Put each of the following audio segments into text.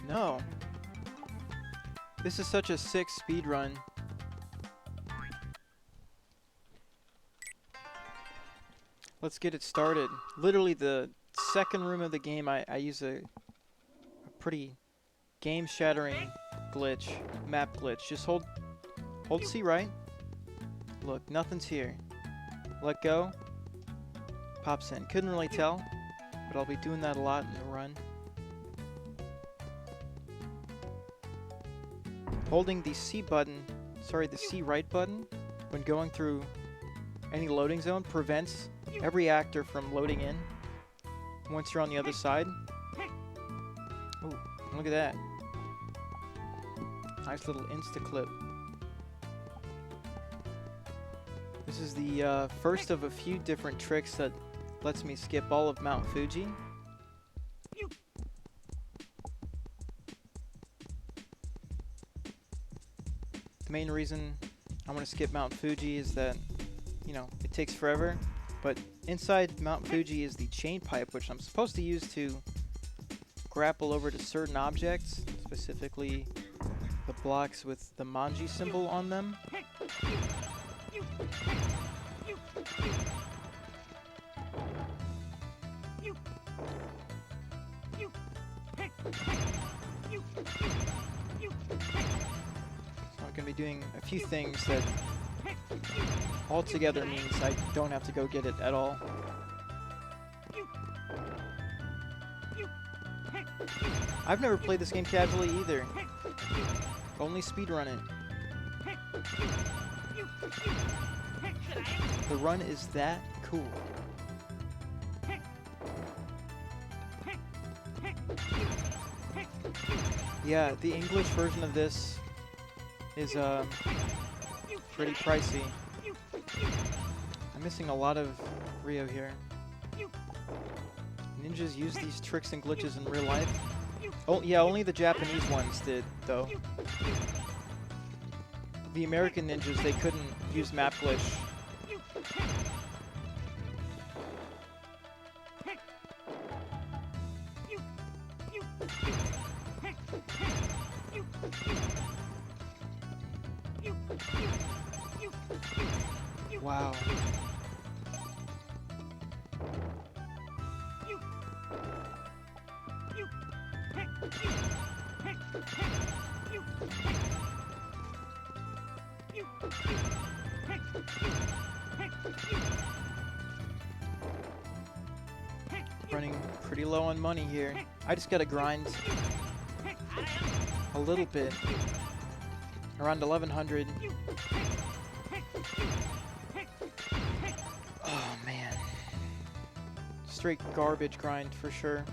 No. This is such a sick speed run. Let's get it started. Literally the second room of the game, I use a pretty game-shattering glitch, map glitch. Just hold C right. Look, nothing's here. Let go. Pops in. Couldn't really tell, but I'll be doing that a lot in the run. Holding the C button, the C right button, when going through any loading zone prevents every actor from loading in once you're on the other side. Ooh, look at that. Nice little insta-clip. This is the first of a few different tricks that lets me skip all of Mount Fuji. The main reason I want to skip Mount Fuji is that, you know, it takes forever, but inside Mount Fuji is the chain pipe, which I'm supposed to use to grapple over to certain objects, specifically the blocks with the Manji symbol on them. So I'm going to be doing a few things that altogether means I don't have to go get it at all. I've never played this game casually either. Only speedrun it. The run is that cool. Yeah, the English version of this is pretty pricey. I'm missing a lot of Rio here. Ninjas use these tricks and glitches in real life. Oh, yeah, only the Japanese ones did, though. The American ninjas, they couldn't use map glitch. Wow. Running pretty low on money here. I just gotta grind a little bit. Around 1100. Oh man. Straight garbage grind for sure.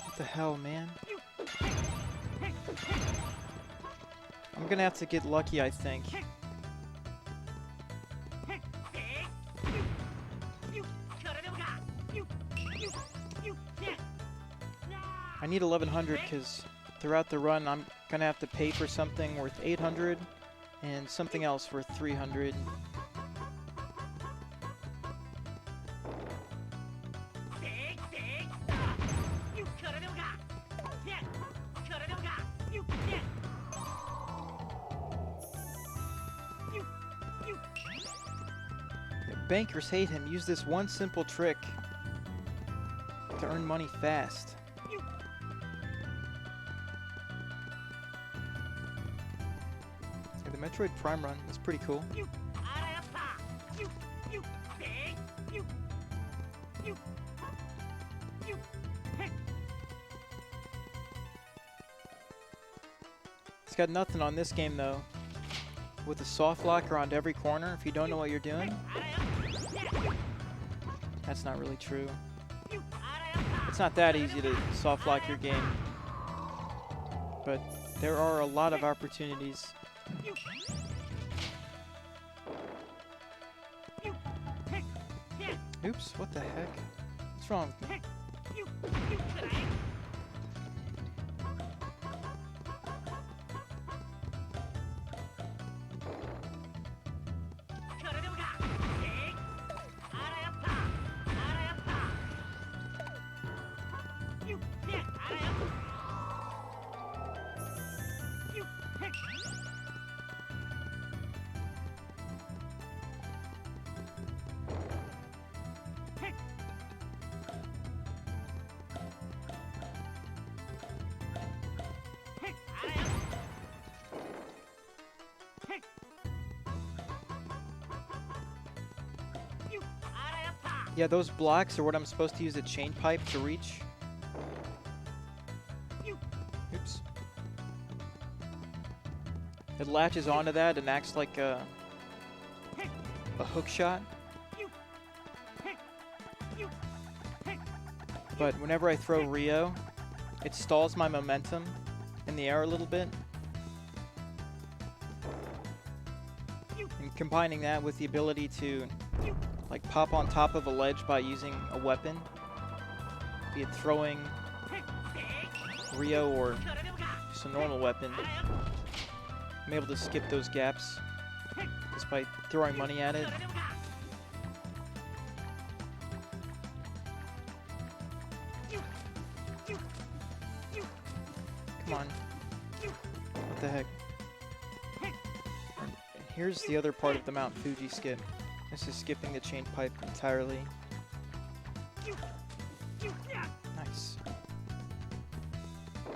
What the hell, man? I'm gonna have to get lucky, I think. I need 1100 because throughout the run I'm gonna have to pay for something worth 800 and something else worth 300. Bankers hate him. Use this one simple trick to earn money fast. Yeah, the Metroid Prime run is pretty cool. It's got nothing on this game though. With a soft lock around every corner, if you don't know what you're doing. That's not really true. It's not that easy to soft lock your game. But there are a lot of opportunities. Oops, what the heck? What's wrong with me? Yeah, those blocks are what I'm supposed to use a chain pipe to reach. Oops. It latches onto that and acts like a hook shot. But whenever I throw Rio, it stalls my momentum in the air a little bit. And combining that with the ability to like pop on top of a ledge by using a weapon, be it throwing Rio or just a normal weapon, I'm able to skip those gaps just by throwing money at it. Come on. What the heck? And here's the other part of the Mount Fuji skip. This is skipping the chain pipe entirely. Nice.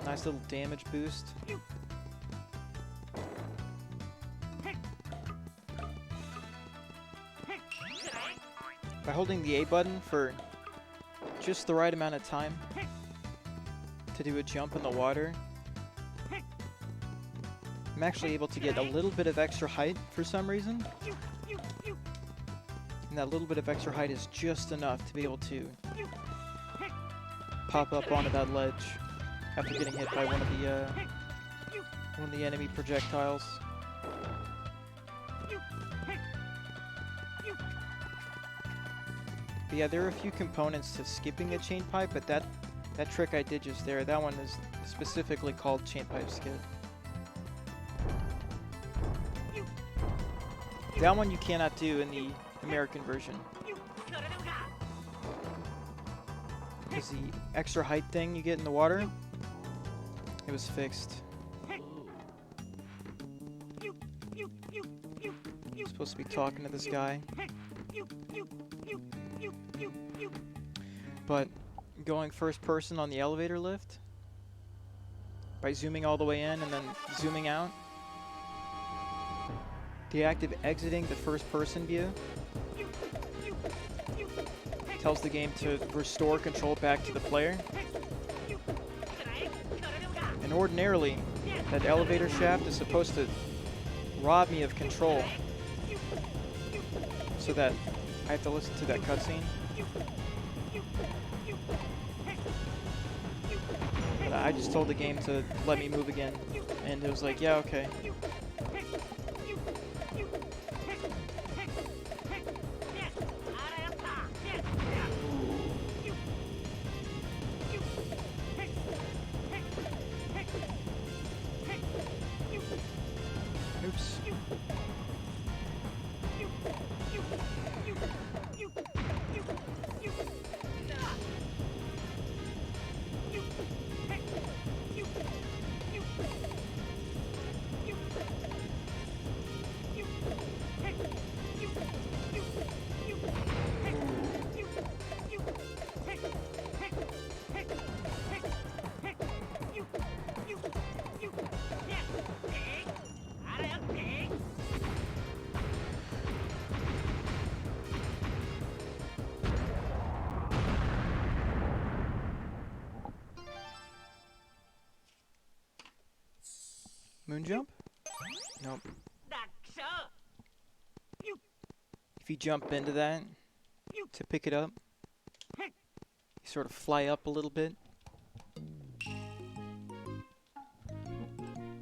Nice little damage boost. By holding the A button for just the right amount of time to do a jump in the water, I'm actually able to get a little bit of extra height for some reason. And that little bit of extra height is just enough to be able to pop up onto that ledge after getting hit by one of the enemy projectiles. But yeah, there are a few components to skipping a chain pipe, but that trick I did just there, that one is specifically called chain pipe skip. That one you cannot do in the American version, because the extra height thing you get in the water, it was fixed. I'm supposed to be talking to this guy, but going first person on the elevator lift by zooming all the way in and then zooming out, the act of exiting the first person view tells the game to restore control back to the player. And ordinarily, that elevator shaft is supposed to rob me of control so that I have to listen to that cutscene. But I just told the game to let me move again, and it was like, yeah, okay. Oops. Moon jump? Nope. If you jump into that to pick it up, you sort of fly up a little bit.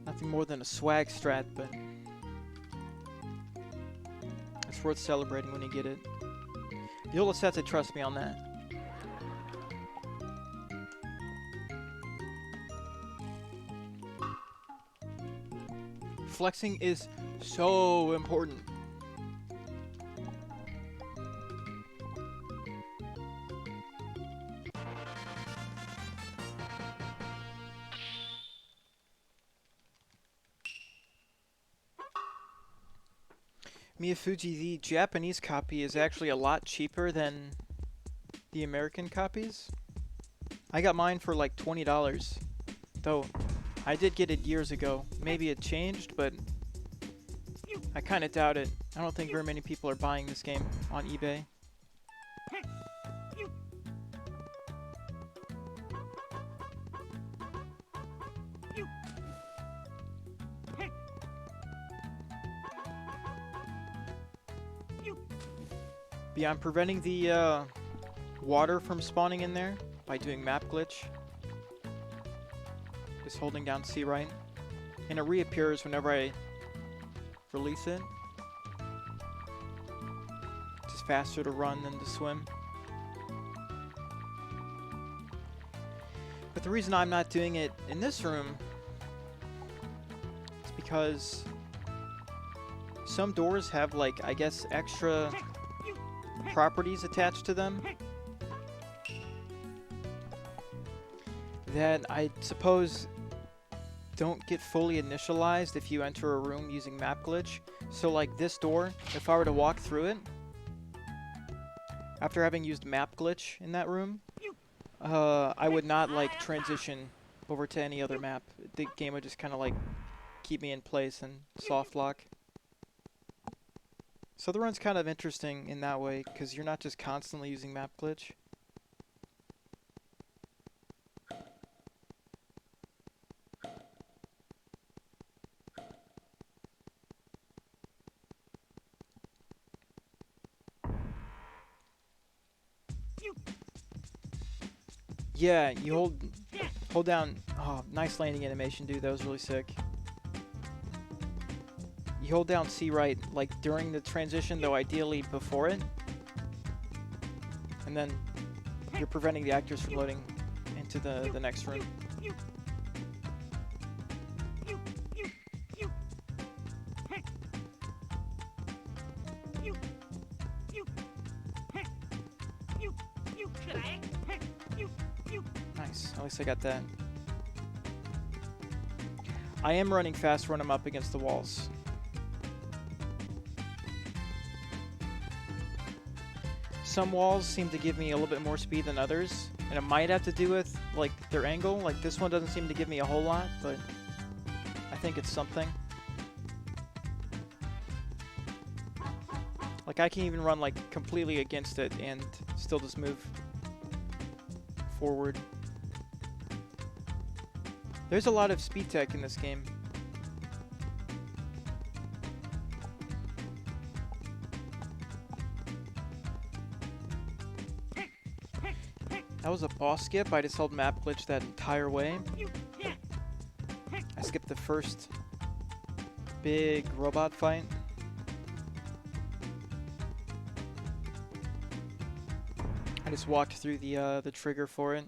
Nothing more than a swag strat, but it's worth celebrating when you get it. You'll just have to trust me on that. Flexing is so important. Miyafuji, the Japanese copy is actually a lot cheaper than the American copies. I got mine for like $20, though I did get it years ago. Maybe it changed, but I kind of doubt it. I don't think very many people are buying this game on eBay. But yeah, I'm preventing the water from spawning in there by doing map glitch. Just holding down C right. And it reappears whenever I release it. It's just faster to run than to swim. But the reason I'm not doing it in this room is because some doors have, like, I guess, extra properties attached to them that I suppose don't get fully initialized if you enter a room using map glitch. So like this door, if I were to walk through it after having used map glitch in that room, I would not like transition over to any other map. The game would just kind of like keep me in place and soft lock. So the run's kind of interesting in that way because you're not just constantly using map glitch. Yeah, you hold down. Oh, nice landing animation, dude. That was really sick. You hold down C right, like during the transition, though ideally before it. And then you're preventing the actors from loading into the next room. Nice. At least I got that. I am running fast when I'm up against the walls. Some walls seem to give me a little bit more speed than others, and it might have to do with like their angle. Like this one doesn't seem to give me a whole lot, but I think it's something. Like I can even run like completely against it and still just move forward. There's a lot of speed tech in this game. That was a boss skip. I just held map glitch that entire way. I skipped the first big robot fight. I just walked through the trigger for it.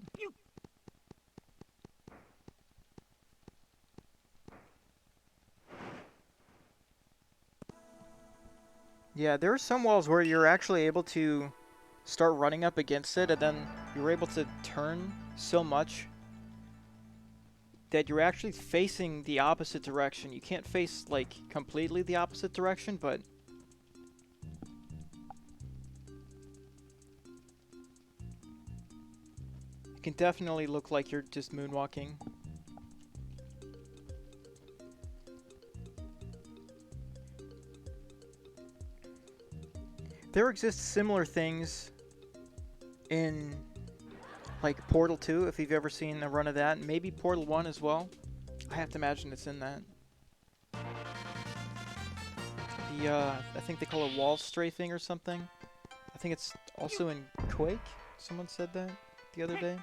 Yeah, there are some walls where you're actually able to start running up against it, and then you're able to turn so much that you're actually facing the opposite direction. You can't face, like, completely the opposite direction, but it can definitely look like you're just moonwalking. There exist similar things in, like, Portal 2, if you've ever seen a run of that. Maybe Portal 1 as well. I have to imagine it's in that. I think they call it wall strafing or something. I think it's also in Quake. Someone said that the other day.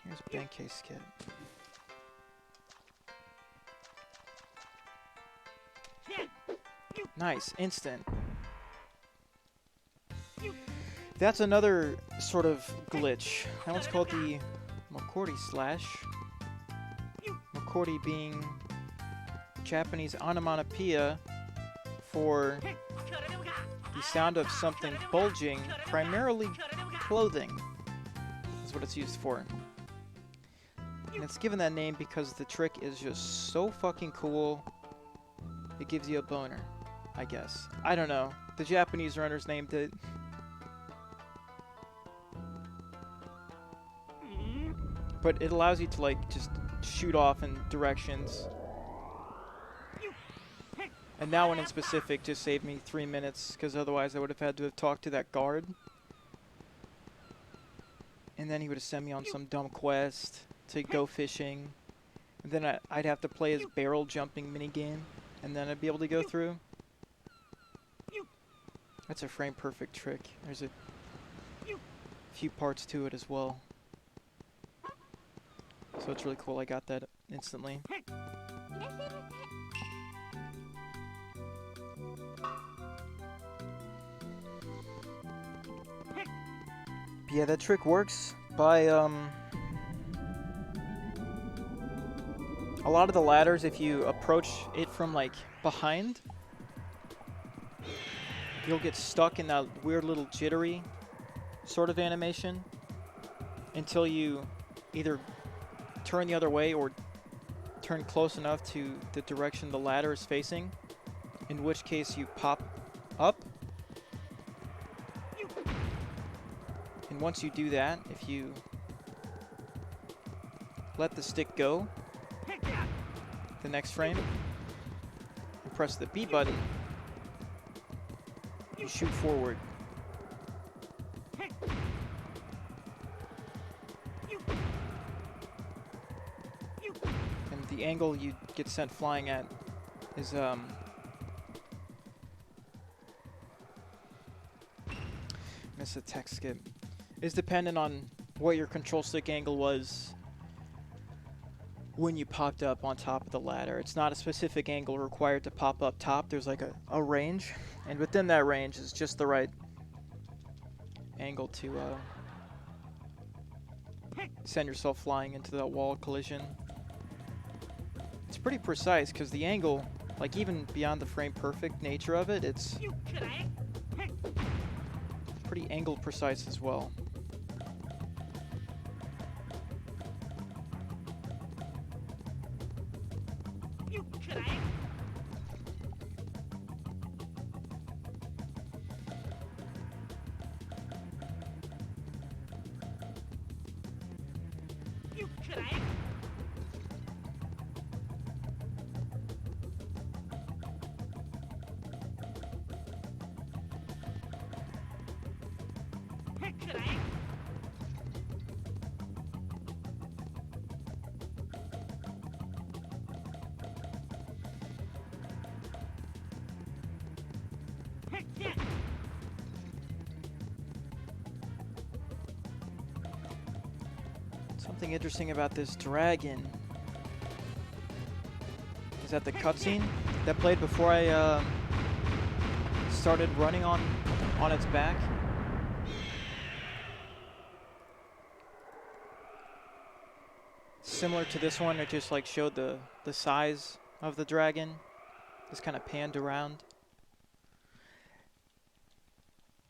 Here's a bank case kit. Nice, instant. That's another sort of glitch. That one's called the Mokori slash. Mokori being Japanese onomatopoeia for the sound of something bulging, primarily clothing, is what it's used for. And it's given that name because the trick is just so fucking cool, it gives you a boner, I guess. I don't know. The Japanese runners named it. But it allows you to, like, just shoot off in directions. And that one in specific just saved me 3 minutes, because otherwise I would have had to have talked to that guard. and then he would send me on some dumb quest to go fishing. And then I'd have to play his barrel jumping minigame, and then I'd be able to go through. That's a frame perfect trick. There's a few parts to it as well. So it's really cool I got that instantly. Yeah, that trick works by a lot of the ladders. If you approach it from like behind, you'll get stuck in that weird little jittery sort of animation until you either turn the other way or turn close enough to the direction the ladder is facing, in which case you pop up. And once you do that, if you let the stick go the next frame and press the B button, you shoot forward. And the angle you get sent flying at is miss a text skip. Is dependent on what your control stick angle was when you popped up on top of the ladder. It's not a specific angle required to pop up top. There's like a range, and within that range is just the right angle to send yourself flying into that wall collision. It's pretty precise because the angle, like even beyond the frame perfect nature of it, it's pretty angle precise as well. Something interesting about this dragon is that the cutscene that played before I started running on its back, similar to this one, it just like showed the size of the dragon, just kind of panned around.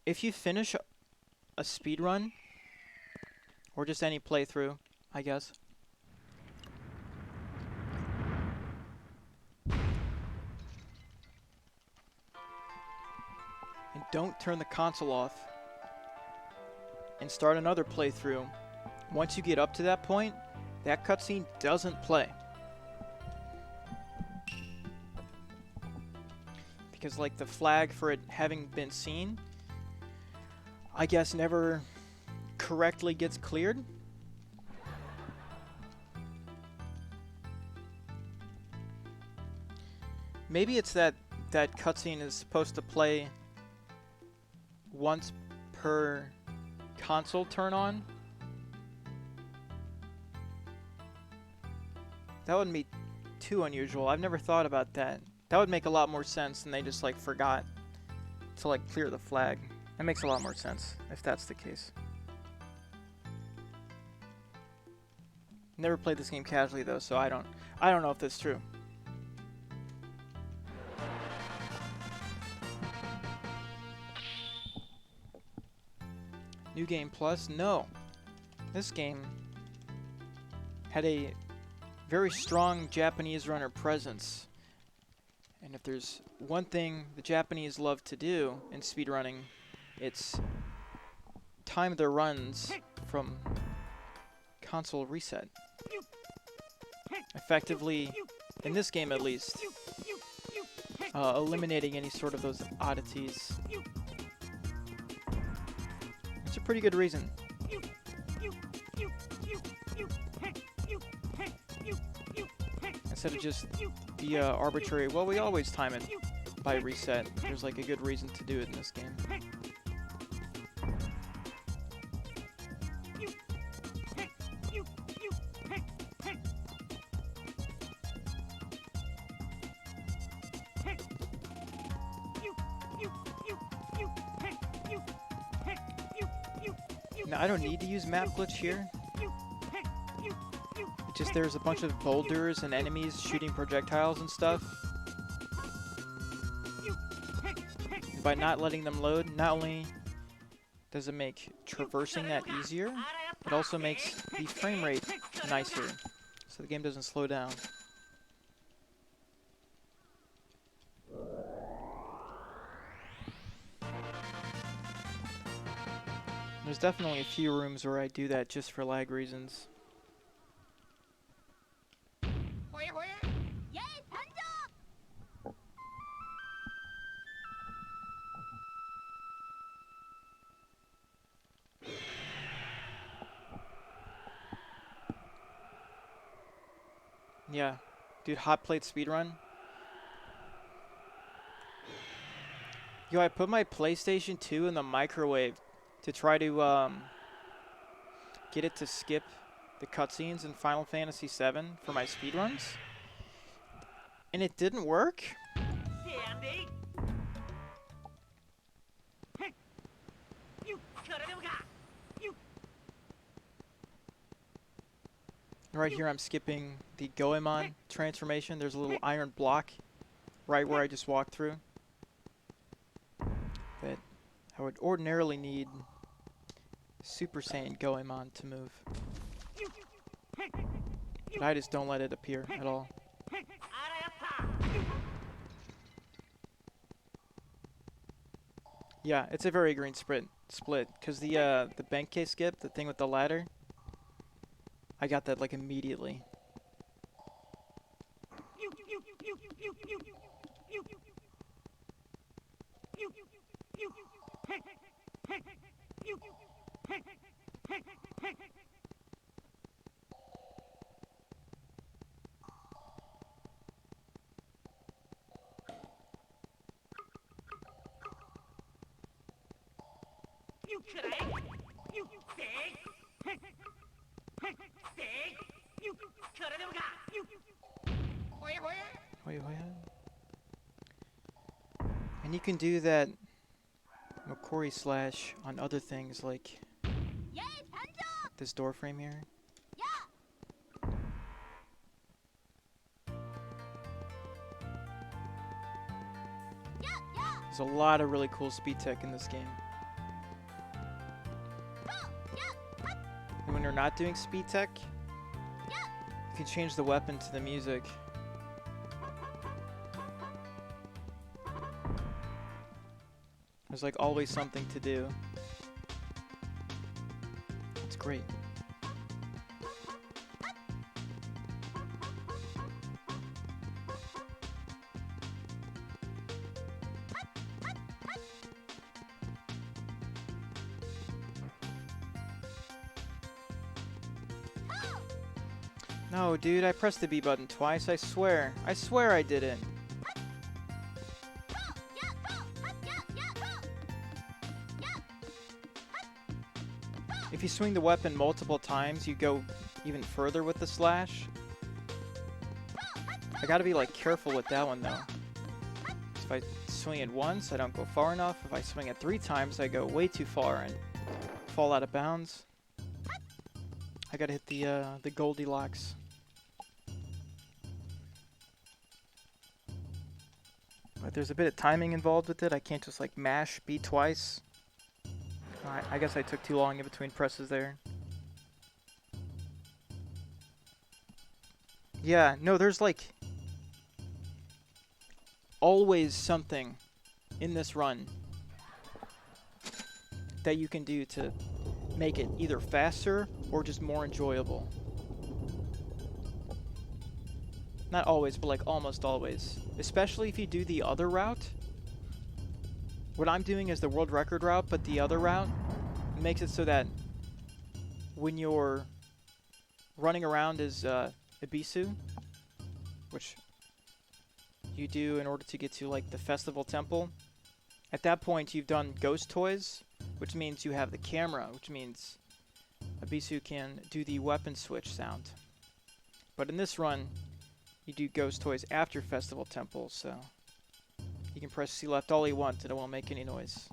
If you finish a speed run, or just any playthrough, I guess, and don't turn the console off and start another playthrough, once you get up to that point, that cutscene doesn't play. Because like the flag for it having been seen, I guess never correctly gets cleared. Maybe it's that cutscene is supposed to play once per console turn on. That wouldn't be too unusual. I've never thought about that. That would make a lot more sense than they just like forgot to like clear the flag. That makes a lot more sense if that's the case. Never played this game casually though, so I don't know if that's true. New Game Plus? No. This game had a very strong Japanese runner presence. And if there's one thing the Japanese love to do in speedrunning, it's time their runs from console reset. Effectively, in this game at least, eliminating any sort of those oddities. It's a pretty good reason. instead of just the arbitrary, well, we always time it by reset. There's like a good reason to do it in this game. Now, I don't need to use map glitch here. It's just there's a bunch of boulders and enemies shooting projectiles and stuff. By not letting them load, not only does it make traversing that easier, it also makes the frame rate nicer, so the game doesn't slow down. There's definitely a few rooms where I do that just for lag reasons. Yeah, dude, hot plate speedrun. Yo, I put my PlayStation 2 in the microwave to try to get it to skip the cutscenes in Final Fantasy VII for my speedruns, and it didn't work. Right here I'm skipping the Goemon transformation. There's a little iron block right where I just walked through. But I would ordinarily need Super Saiyan Goemon to move. But I just don't let it appear at all. Yeah, it's a very green split, because the Benkei skip, the thing with the ladder, I got that like immediately. And you can do that Mokori slash on other things like this door frame here. There's a lot of really cool speed tech in this game. And when you're not doing speed tech, you can change the weapon to the music. There's like always something to do. It's great. No, dude, I pressed the B button twice, I swear. I swear I didn't. If you swing the weapon multiple times, you go even further with the slash. I gotta be like careful with that one though. If I swing it once, I don't go far enough. If I swing it 3 times, I go way too far and fall out of bounds. I gotta hit the Goldilocks. But there's a bit of timing involved with it. I can't just like mash B twice. I guess I took too long in between presses there. Yeah, no, there's like always something in this run that you can do to make it either faster or just more enjoyable. Not always, but like almost always. Especially if you do the other route. What I'm doing is the world record route, but the other route makes it so that when you're running around as Ibisu, which you do in order to get to like the festival temple. At that point, you've done ghost toys, which means you have the camera, which means Abisu can do the weapon switch sound. But in this run, you do ghost toys after festival temple, so you can press C left all you want and it won't make any noise.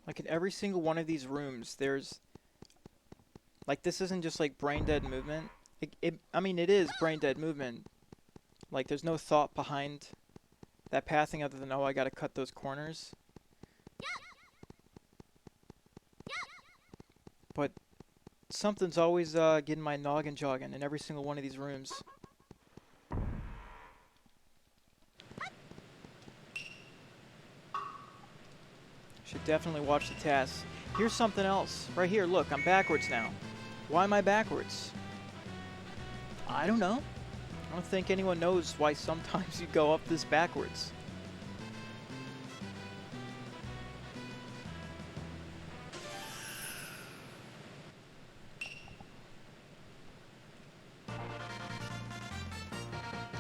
Like in every single one of these rooms, there's like this isn't just like brain dead movement. I mean, it is brain dead movement. Like there's no thought behind that pathing other than, oh, I gotta cut those corners. But something's always getting my noggin jogging in every single one of these rooms. Should definitely watch the tasks. Here's something else. Right here, look, I'm backwards now. Why am I backwards? I don't know. I don't think anyone knows why sometimes you go up this backwards.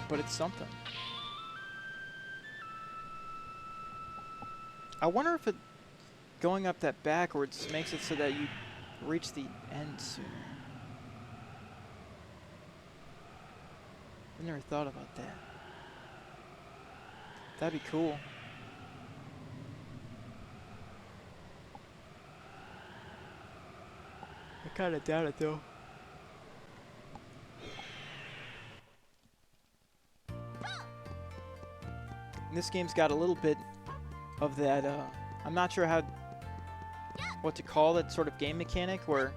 But it's something. I wonder if going up that backwards makes it so that you reach the end sooner. I never thought about that. That'd be cool. I kinda doubt it though. And this game's got a little bit of that, I'm not sure what to call that sort of game mechanic where,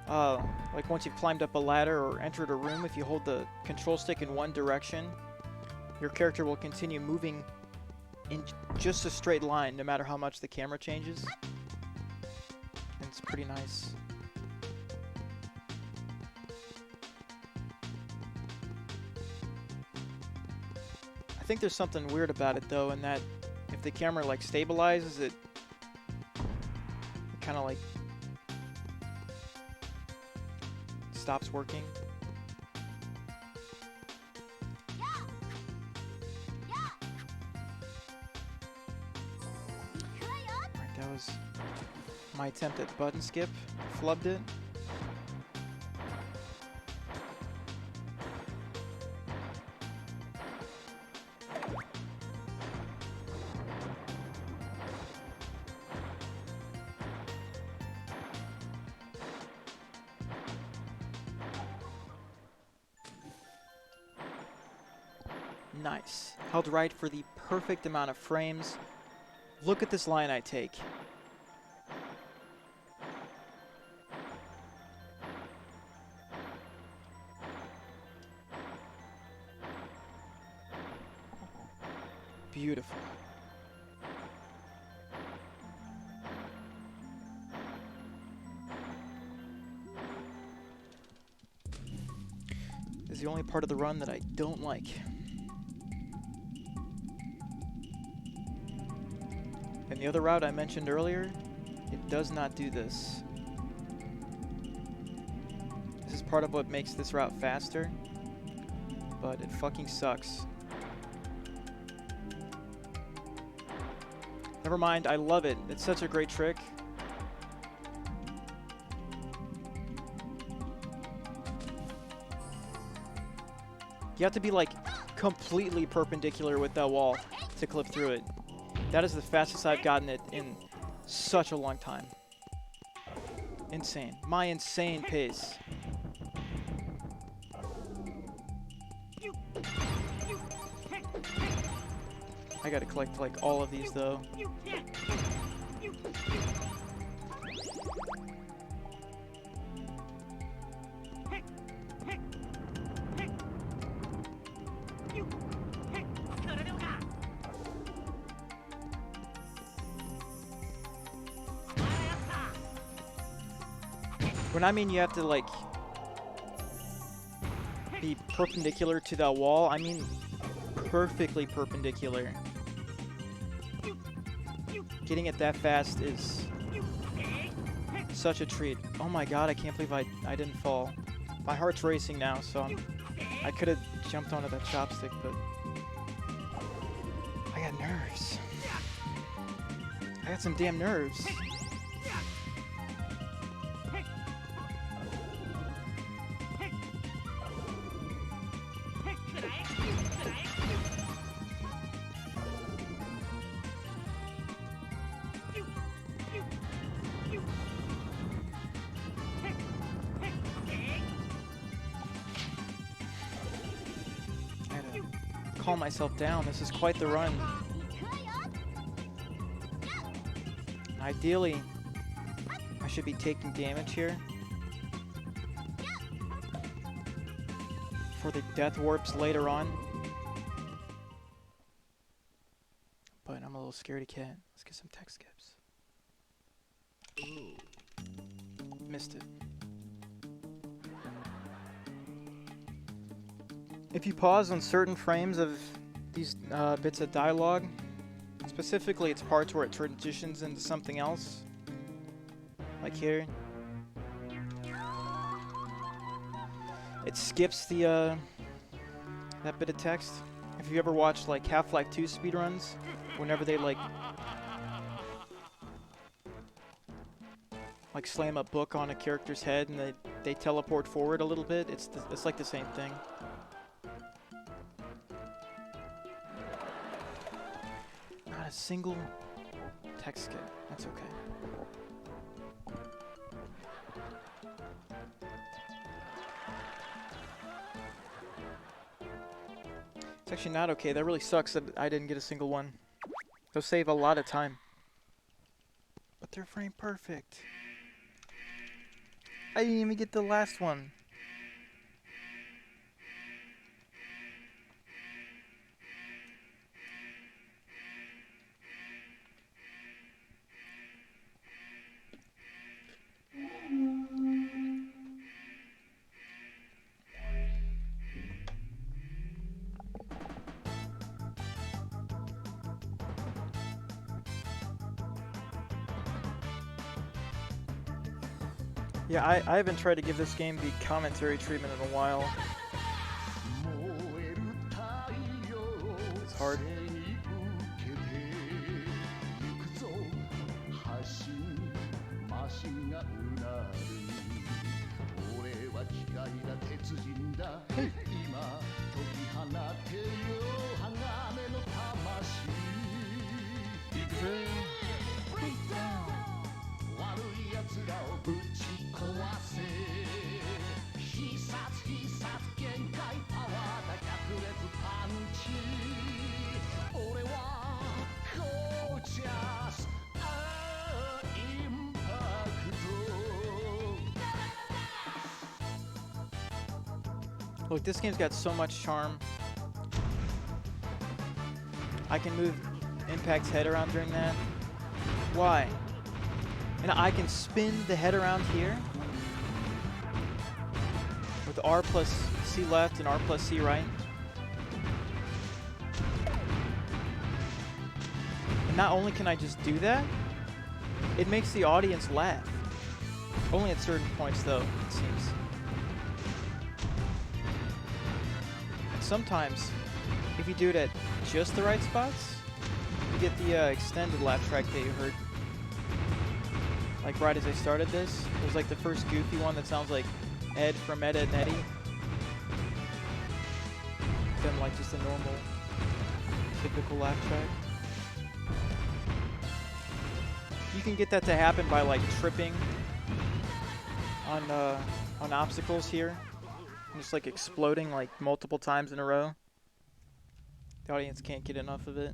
like once you've climbed up a ladder or entered a room, if you hold the control stick in one direction, your character will continue moving in just a straight line no matter how much the camera changes. And it's pretty nice. I think there's something weird about it though, in that if the camera like stabilizes it, kind of like stops working. Right, that was my attempt at button skip. Flubbed it. Nice. Held right for the perfect amount of frames. Look at this line I take. Beautiful. This is the only part of the run that I don't like. And the other route I mentioned earlier, it does not do this. This is part of what makes this route faster, but it fucking sucks. Never mind, I love it. It's such a great trick. You have to be like completely perpendicular with that wall to clip through it. That is the fastest I've gotten it in such a long time. Insane. My insane pace. gotta collect like all of these though. When I mean you have to like be perpendicular to that wall, I mean perfectly perpendicular. Getting it that fast is such a treat. Oh my god, I can't believe I didn't fall. My heart's racing now, so I could have jumped onto that chopstick, but I got nerves. I got some damn nerves. Calm myself down. This is quite the run. Ideally, I should be taking damage here for the death warps later on. But I'm a little scaredy cat. Let's get some tech skips. Missed it. If you pause on certain frames of these bits of dialogue, specifically it's parts where it transitions into something else, like here, it skips the that bit of text. If you ever watched like Half-Life 2 speedruns, whenever they like slam a book on a character's head and they teleport forward a little bit, it's like the same thing. Not a single text skip. That's okay. It's actually not okay. That really sucks that I didn't get a single one. They'll save a lot of time. But they're frame perfect. I didn't even get the last one. Yeah, I haven't tried to give this game the commentary treatment in a while. It's hard. Look, this game's got so much charm. I can move Impact's head around during that. Why? And I can spin the head around here with R plus C left and R plus C right. And not only can I just do that, it makes the audience laugh. Only at certain points though, it seems. Sometimes, if you do it at just the right spots, you get the extended laugh track that you heard. Like right as I started this, it was like the first goofy one that sounds like Ed from Ed, Edd n Eddy. Then like just a normal, typical laugh track. You can get that to happen by like tripping on obstacles here. Just like exploding like multiple times in a row. The audience can't get enough of it.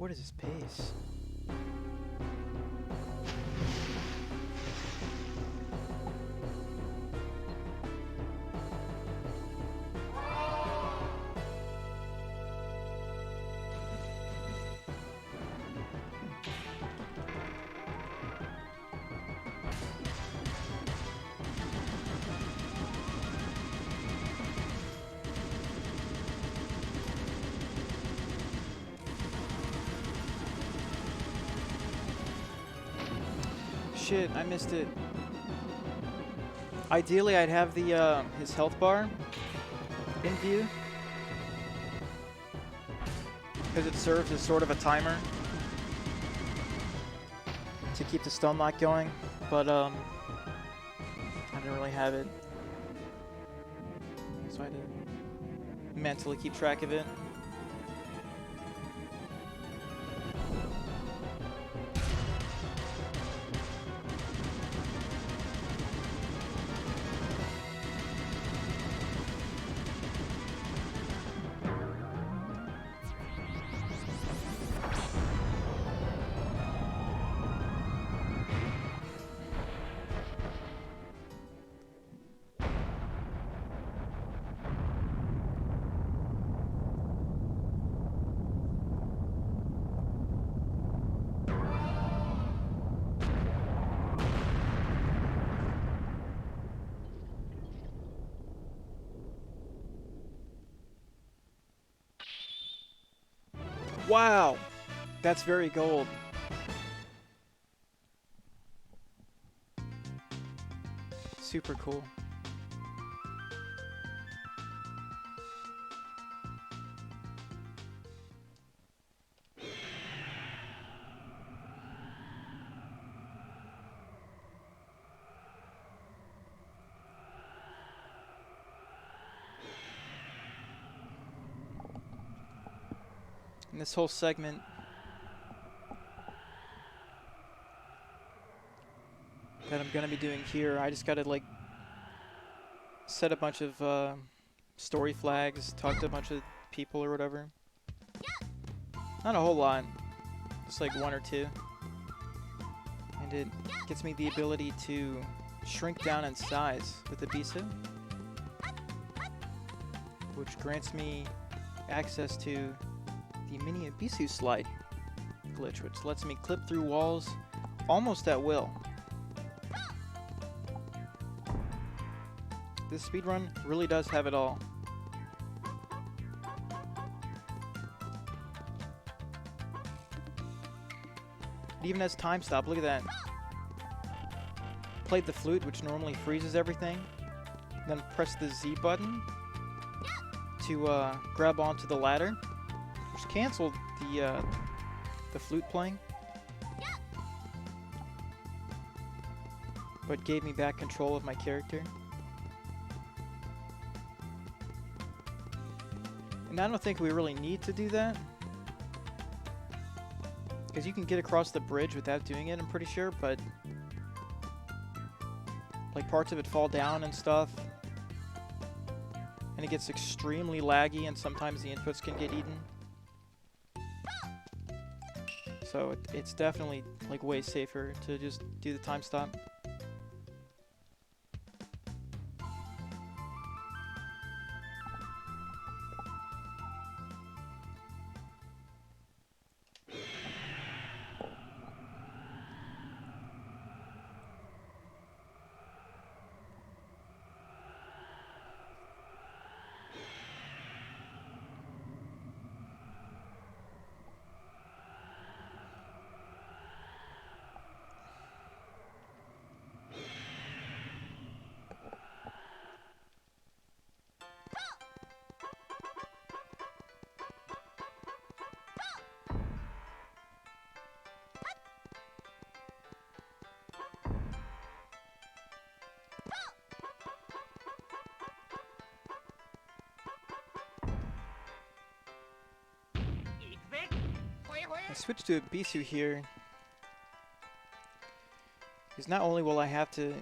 What is his pace? Shit, I missed it. Ideally, I'd have the his health bar in view, because it serves as sort of a timer to keep the stun lock going, but I didn't really have it, so I had to mentally keep track of it. Wow, that's very gold. Super cool. And this whole segment that I'm gonna be doing here, I just gotta like set a bunch of story flags, talk to a bunch of people or whatever. Not a whole lot, just like one or two. And it gets me the ability to shrink down in size with the Bisu, which grants me access to the mini Bisu slide glitch, which lets me clip through walls almost at will. This speedrun really does have it all. It even has time stop, look at that. Played the flute, which normally freezes everything. Then press the Z button to grab onto the ladder, which canceled the flute playing, but gave me back control of my character. And I don't think we really need to do that, because you can get across the bridge without doing it, I'm pretty sure, but like parts of it fall down and stuff, and it gets extremely laggy, and sometimes the inputs can get eaten. So it's definitely like way safer to just do the time stop. I switched to a Bisu here, because not only will I have to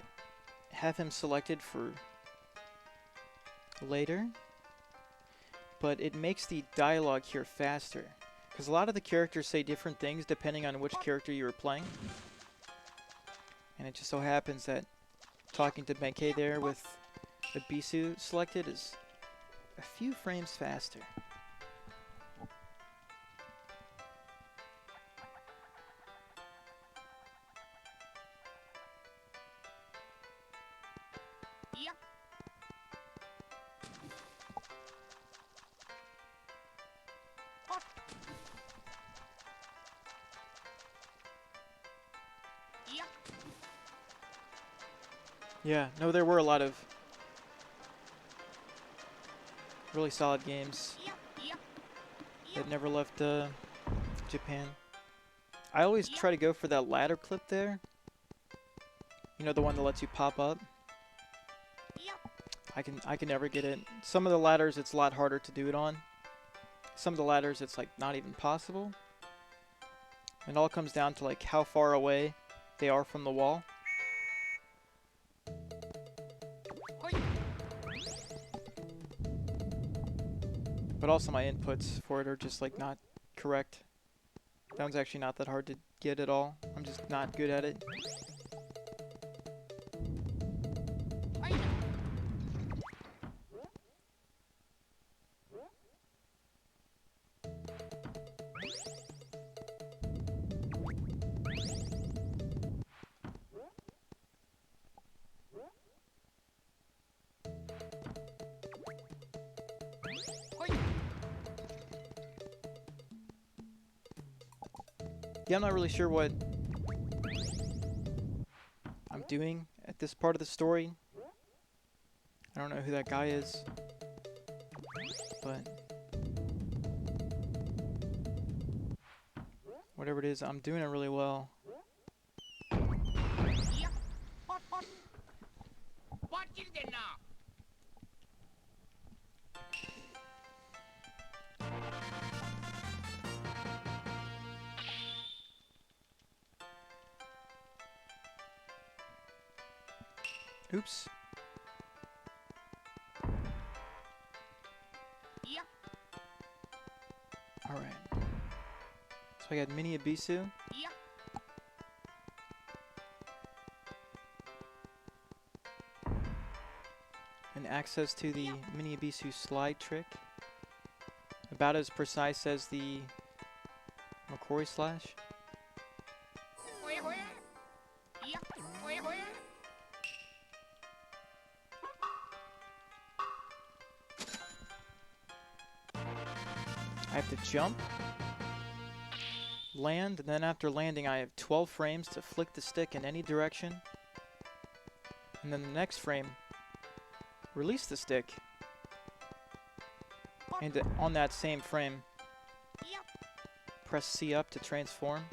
have him selected for later, but it makes the dialogue here faster. Because a lot of the characters say different things depending on which character you were playing. And it just so happens that talking to Benkei there with the Bisu selected is a few frames faster. Yeah, no, there were a lot of really solid games that never left Japan. I always try to go for that ladder clip there. You know, the one that lets you pop up. I can never get it. Some of the ladders it's a lot harder to do it on. Some of the ladders it's like not even possible. It all comes down to like how far away they are from the wall. But also my inputs for it are just like not correct. That one's actually not that hard to get at all. I'm just not good at it. Yeah, I'm not really sure what I'm doing at this part of the story. I don't know who that guy is, but whatever it is, I'm doing it really well. Oops. Alright. So I got Mini Abisu. And access to the Mini Abisu slide trick. About as precise as the Makori slash. I have to jump, land, and then after landing I have 12 frames to flick the stick in any direction. And then the next frame, release the stick. And on that same frame, press C up to transform.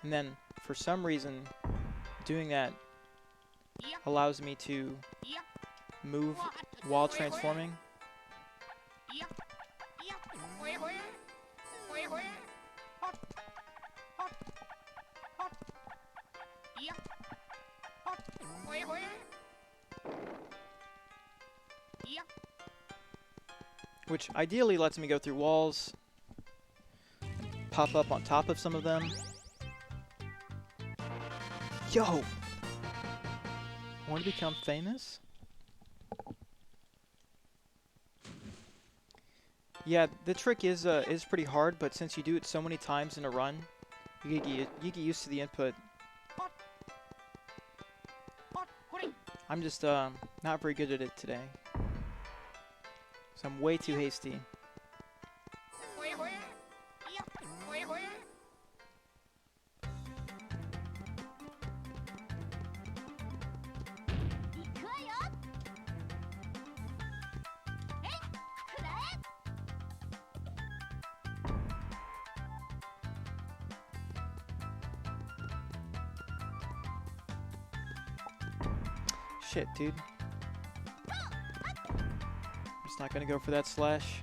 And then, for some reason, doing that allows me to move while transforming. Which ideally lets me go through walls, pop up on top of some of them. Yo! Want to become famous? Yeah, the trick is pretty hard, but since you do it so many times in a run, you get used to the input. I'm just not very good at it today. So I'm way too hasty. Shit, dude. I'm just not gonna go for that slash.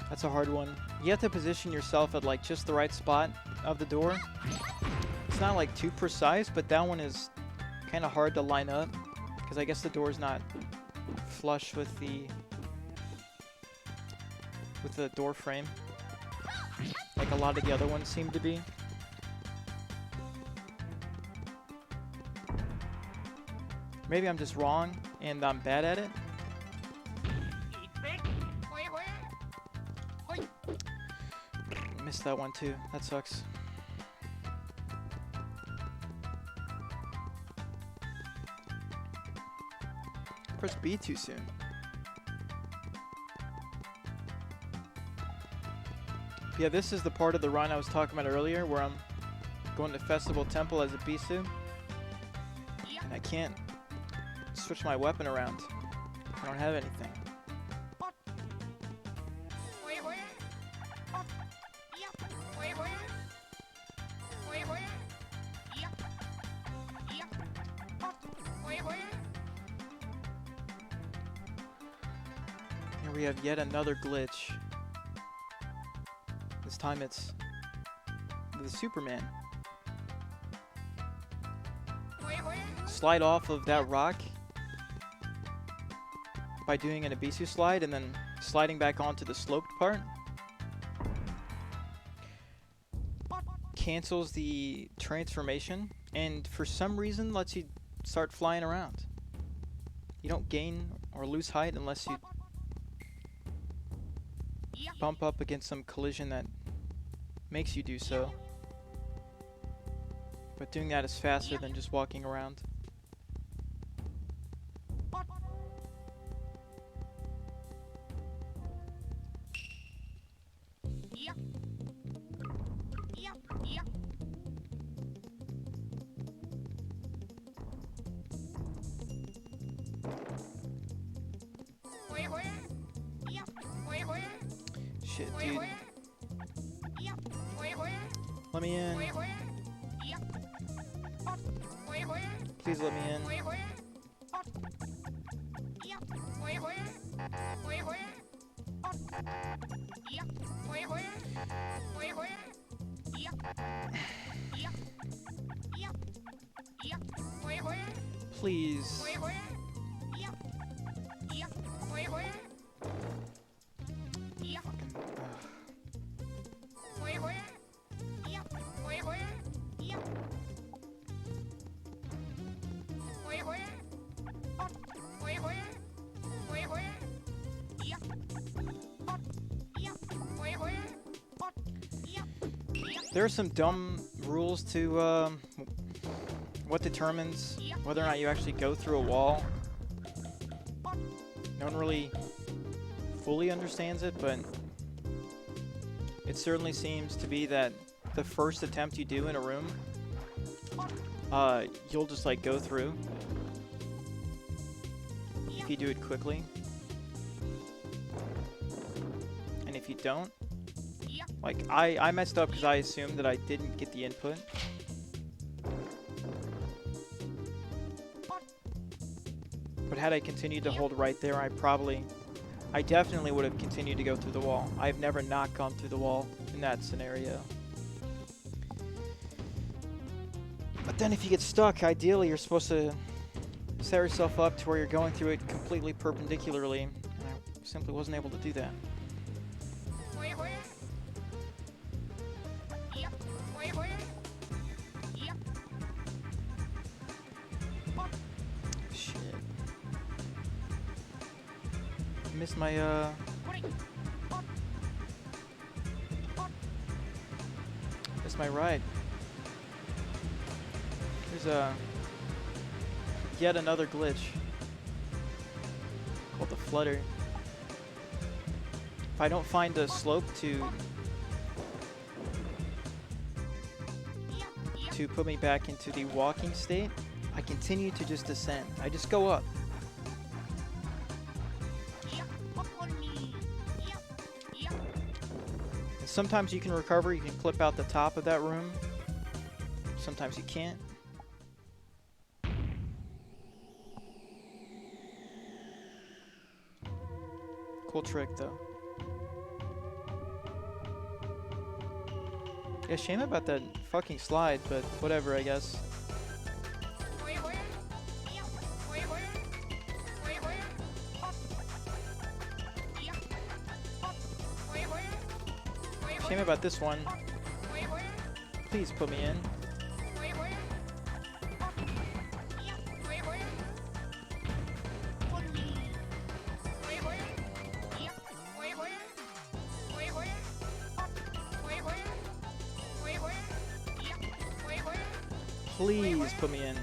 That's a hard one. You have to position yourself at like just the right spot of the door. It's not like too precise, but that one is kind of hard to line up because I guess the door's not flush with the with the door frame, like a lot of the other ones seem to be. Maybe I'm just wrong and I'm bad at it. Missed that one too. That sucks. Press B too soon. Yeah, this is the part of the run I was talking about earlier where I'm going to Festival Temple as a Bisu. And I can't switch my weapon around. I don't have anything. Here we have yet another glitch. This time it's the Superman. Slide off of that rock by doing an Ebisu slide and then sliding back onto the sloped part. Cancels the transformation and for some reason lets you start flying around. You don't gain or lose height unless you bump up against some collision that makes you do so. But doing that is faster than just walking around. Shit, dude. Let me in. Please let me in. Please. There are some dumb rules to what determines whether or not you actually go through a wall. No one really fully understands it, but it certainly seems to be that the first attempt you do in a room, you'll just like go through if you do it quickly. And if you don't, like, I messed up because I assumed that I didn't get the input. But had I continued to hold right there, I definitely would have continued to go through the wall. I've never not gone through the wall in that scenario. But then if you get stuck, ideally you're supposed to set yourself up to where you're going through it completely perpendicularly. And I simply wasn't able to do that. Missed my missed my ride. There's yet another glitch called the flutter. If I don't find a slope to put me back into the walking state, I continue to just descend. I just go up. Sometimes you can recover, you can clip out the top of that room. Sometimes you can't. Cool trick though. Yeah, shame about that fucking slide, but whatever, I guess. Shame about this one. Please put me in. Please put me in.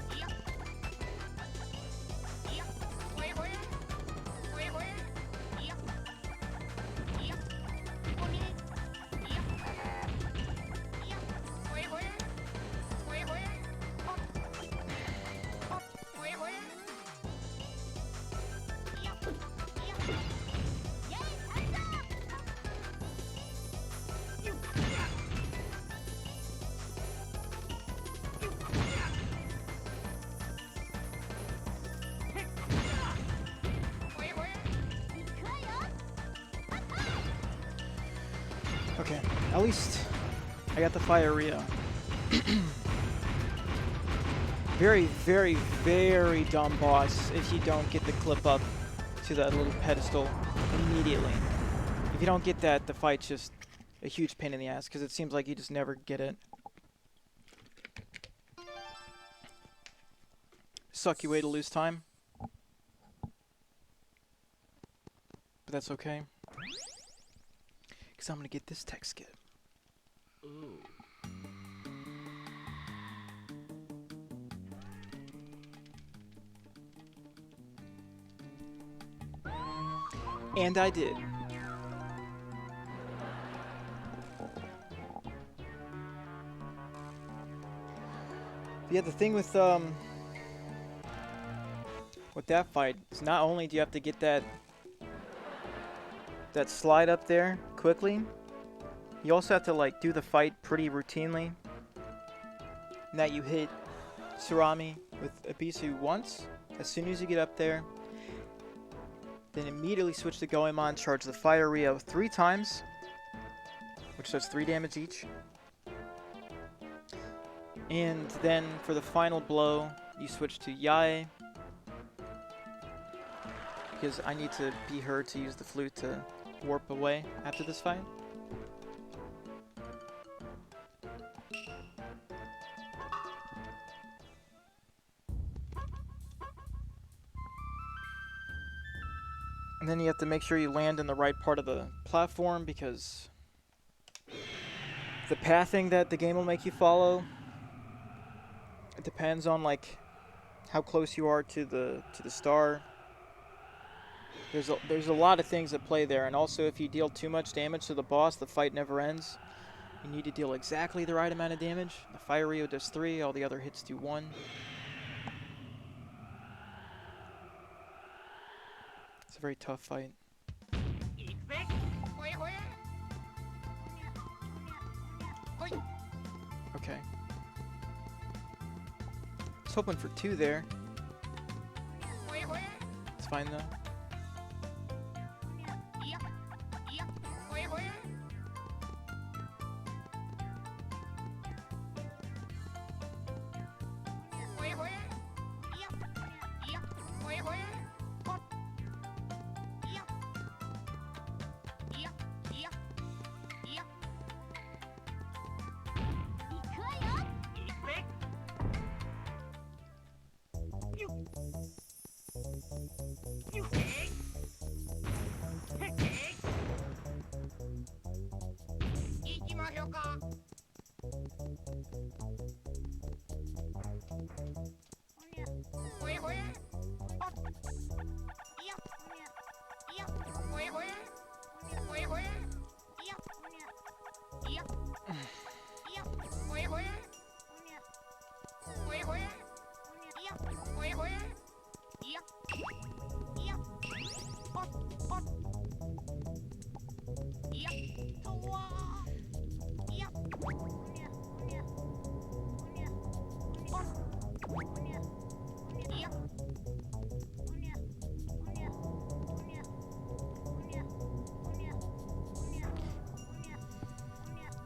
Okay, at least I got the Fire Rio. Very, very, very dumb boss if you don't get the clip up to that little pedestal immediately. If you don't get that, the fight's just a huge pain in the ass because it seems like you just never get it. Sucky way to lose time. But that's okay. Because I'm going to get this tech skit. Ooh. And I did. Yeah, the thing with that fight is not only do you have to get that slide up there quickly, you also have to like do the fight pretty routinely. And that you hit Tsurami with Ebisu once, as soon as you get up there, then immediately switch to Goemon, charge the Fire Rio 3 times, which does 3 damage each. And then for the final blow, you switch to Yae, because I need to be her to use the flute to warp away after this fight. And then you have to make sure you land in the right part of the platform, because the pathing that the game will make you follow, it depends on like how close you are to the star. There's a lot of things at play there, and also if you deal too much damage to the boss, the fight never ends. You need to deal exactly the right amount of damage. The Fire Rio does 3, all the other hits do 1. It's a very tough fight. Okay. I was hoping for 2 there. It's fine though.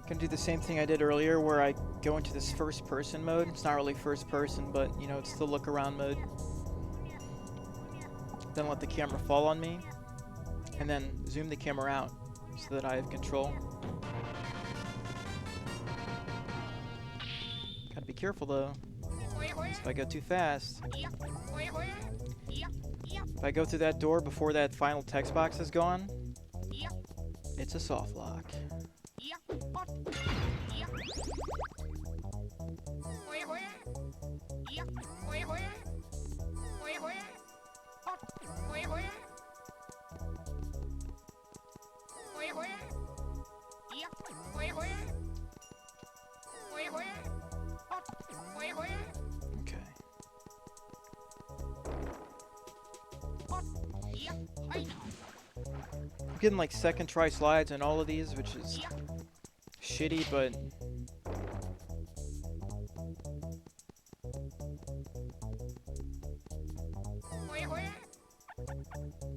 Gonna do the same thing I did earlier where I go into this first person mode. It's not really first person, but you know, it's the look around mode. Then let the camera fall on me, and then zoom the camera out so that I have control. careful though. If I go too fast. If I go through that door before that final text box is gone, it's a soft lock. Okay. I'm getting like second try slides on all of these, which is shitty, but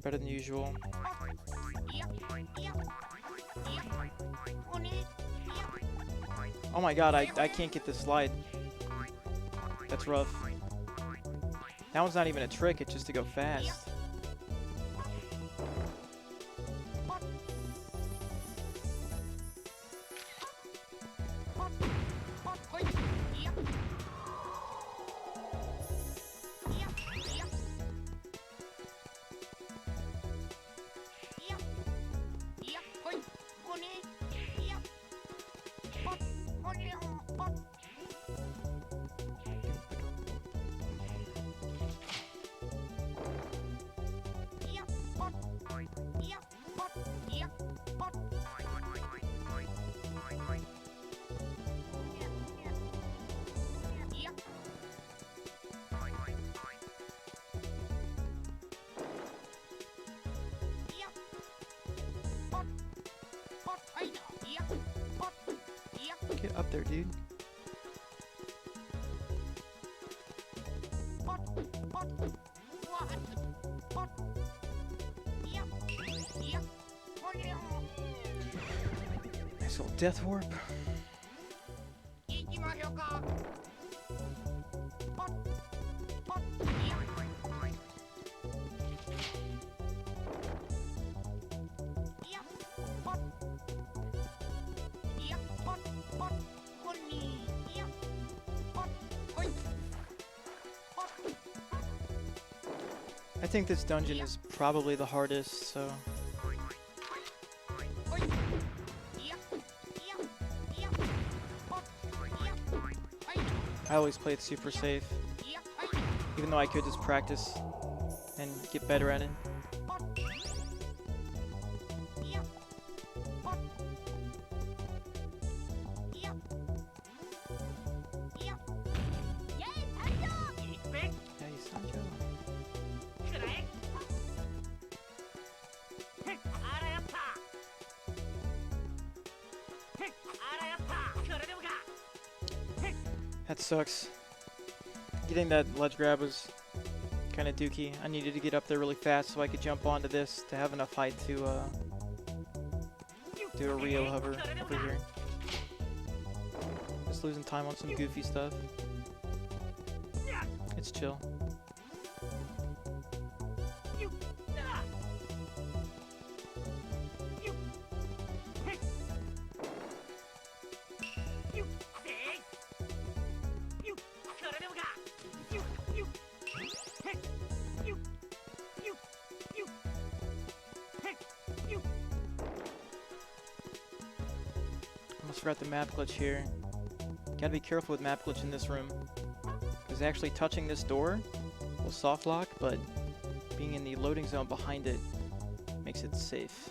better than usual. Oh my god, I can't get this slide. That's rough. That one's not even a trick, it's just to go fast. Get up there, dude. Nice little death warp. I think this dungeon is probably the hardest, so... I always play it super safe, even though I could just practice and get better at it. That sucks. Getting that ledge grab was kind of dookie. I needed to get up there really fast so I could jump onto this to have enough height to do a Rio hover over here. Just losing time on some goofy stuff. It's chill. Almost forgot the map glitch here. Gotta be careful with map glitch in this room, because actually touching this door will soft lock, but being in the loading zone behind it makes it safe.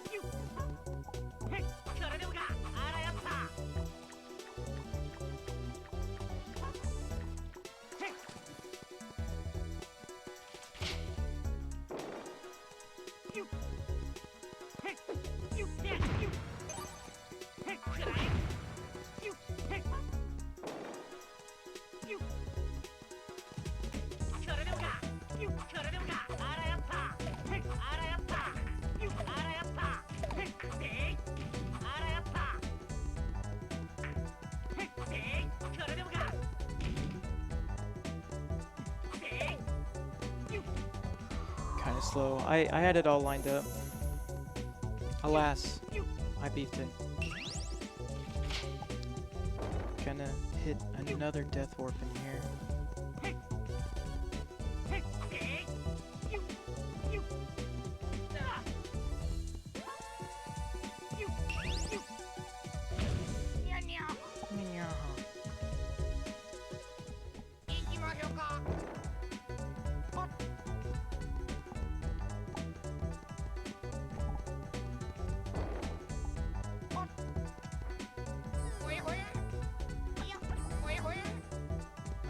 Kinda slow. I had it all lined up. Alas, I beefed it. Gonna hit another death warp in here.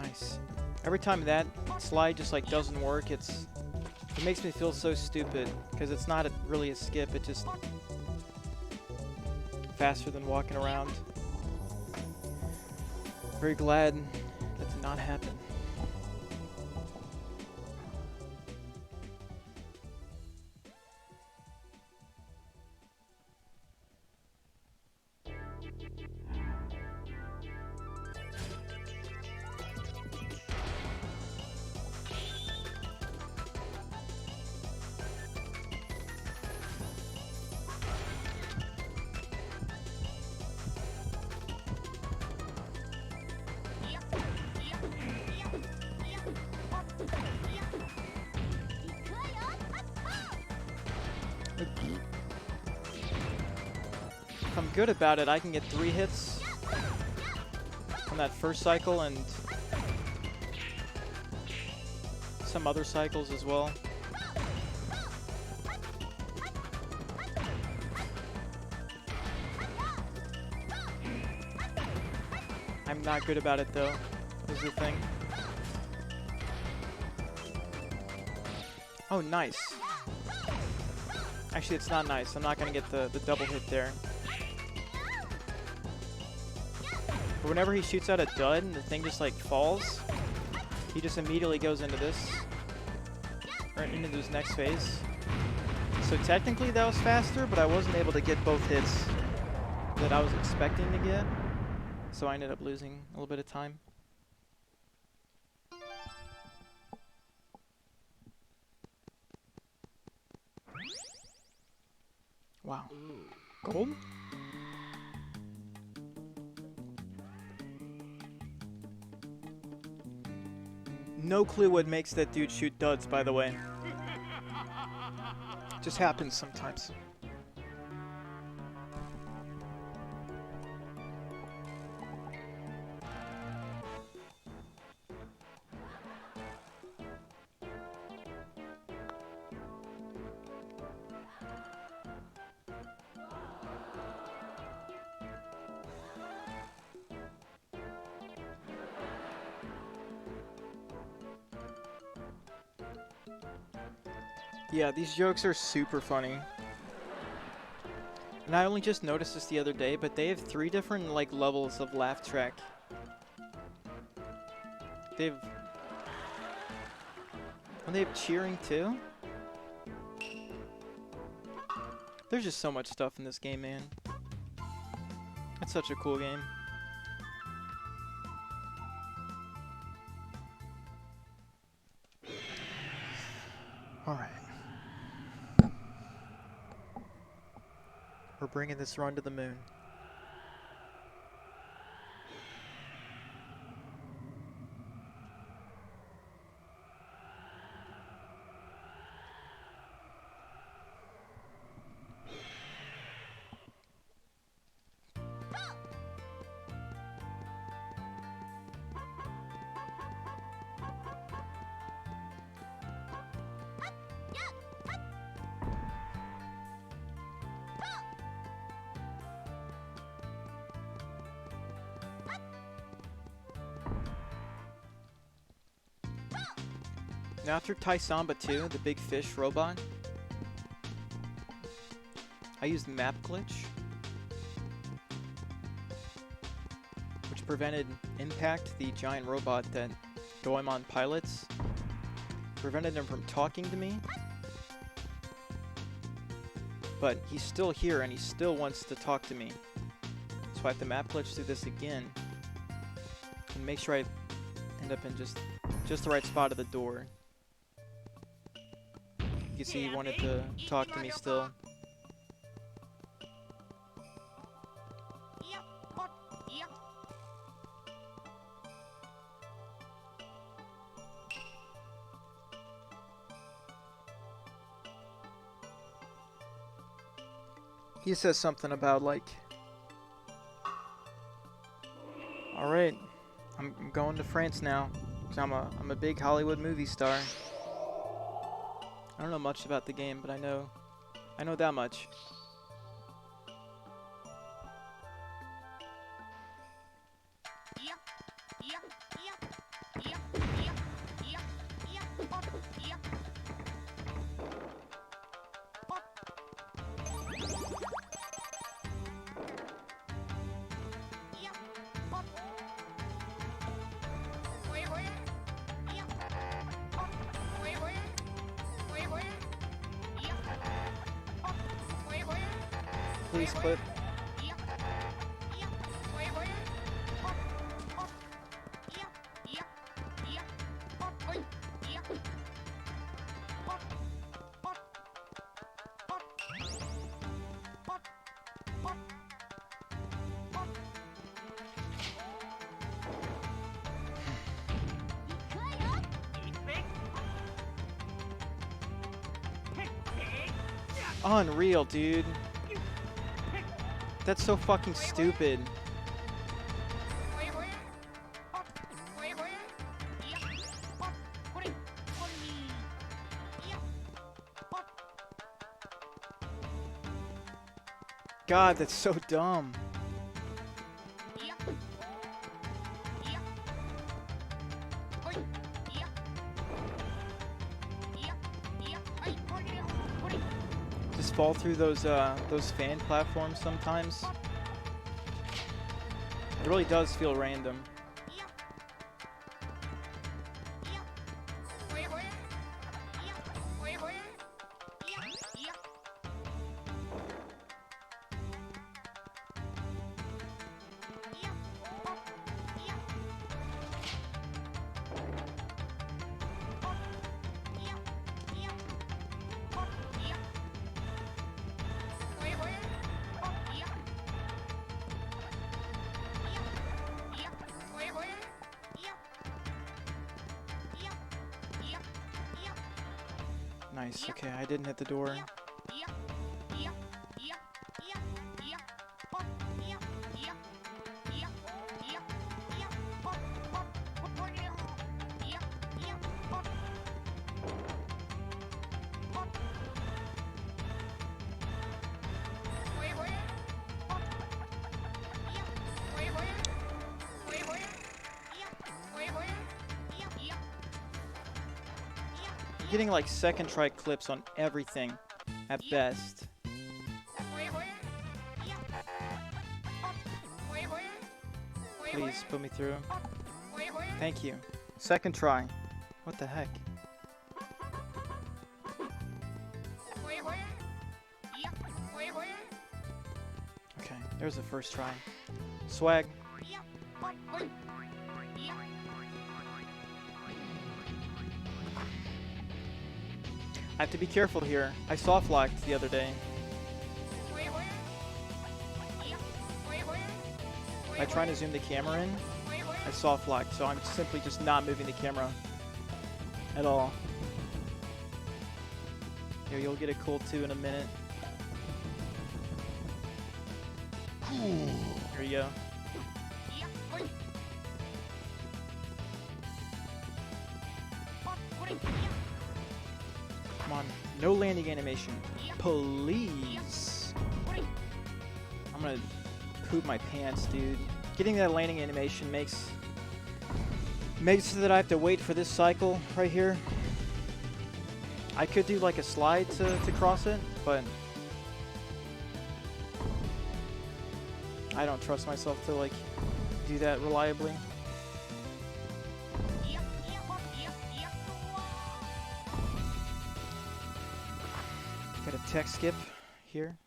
Nice. Every time that slide just like doesn't work, it makes me feel so stupid because it's not really a skip. It's just faster than walking around. Very glad that did not happen. If I'm good about it, I can get 3 hits on that first cycle and some other cycles as well. I'm not good about it though, is the thing. Oh, nice. Actually, it's not nice. I'm not going to get the double hit there. But whenever he shoots out a dud and the thing just like falls, he just immediately goes into this, or into this next phase. So technically that was faster, but I wasn't able to get both hits that I was expecting to get. So I ended up losing a little bit of time. Wow. Gold? No clue what makes that dude shoot duds, by the way. Just happens sometimes. Yeah, these jokes are super funny. And I only just noticed this the other day, but they have 3 different like levels of laugh track. They have cheering too. There's just so much stuff in this game, man. It's such a cool game. All right. We're bringing this run to the moon. Now after Tai Samba 2, the big fish robot, I used Map Glitch, which prevented Impact, the giant robot that Goemon pilots, prevented him from talking to me. But he's still here and he still wants to talk to me. So I have to Map Glitch through this again and make sure I end up in just the right spot of the door. You can see he wanted to talk to me still. He says something about like, all right, I'm going to France now, 'cause I'm a big Hollywood movie star. I don't know much about the game, but I know that much. Please clip. Unreal, dude. That's so fucking stupid. God, that's so dumb. Just fall through those fan platforms sometimes. It really does feel random. Nice, okay, I didn't hit the door. Getting like second try clips on everything at best. Please put me through. Thank you. Second try. What the heck? Okay, there's the first try. Swag. I have to be careful here. I soft locked the other day. By trying to zoom the camera in, I soft locked, so I'm simply just not moving the camera at all. Here, you'll get a cool 2 in a minute. Here you go. Come on, no landing animation, please. I'm gonna poop my pants, dude. Getting that landing animation makes so that I have to wait for this cycle right here. I could do like a slide to cross it, but I don't trust myself to like do that reliably. Got a tech skip here.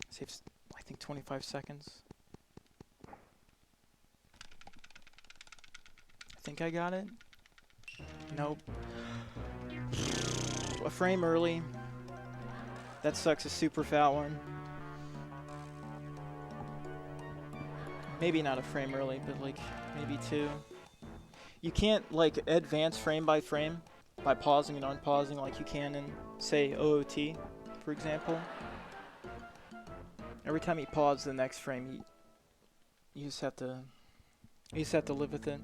Saves, I think, 25 seconds. I think I got it. Nope. A frame early. That sucks, a super fat one. Maybe not a frame early, but like maybe 2. You can't like advance frame by frame by pausing and unpausing like you can in, say, OOT, for example. Every time he pauses the next frame, you just have to live with it.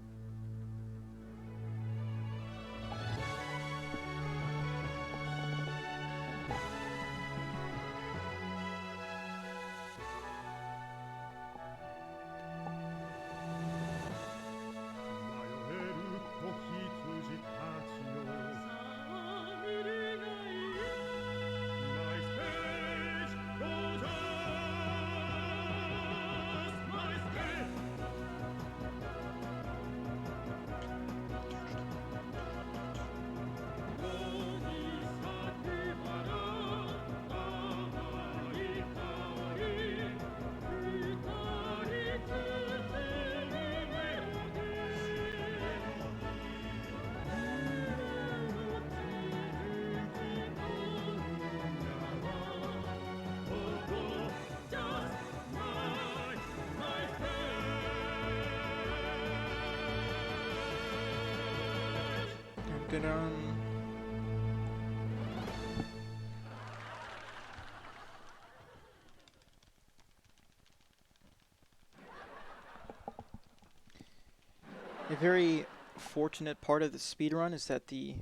A very fortunate part of the speedrun is that the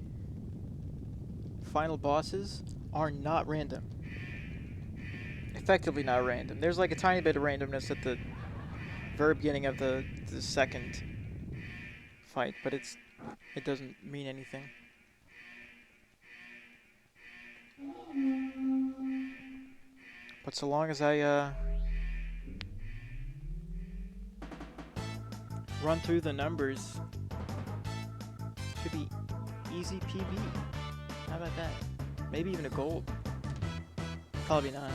final bosses are not random. Effectively not random. There's like a tiny bit of randomness at the very beginning of the second fight, but it doesn't mean anything. But so long as I run through the numbers, should be easy PB. How about that? Maybe even a gold. Probably not.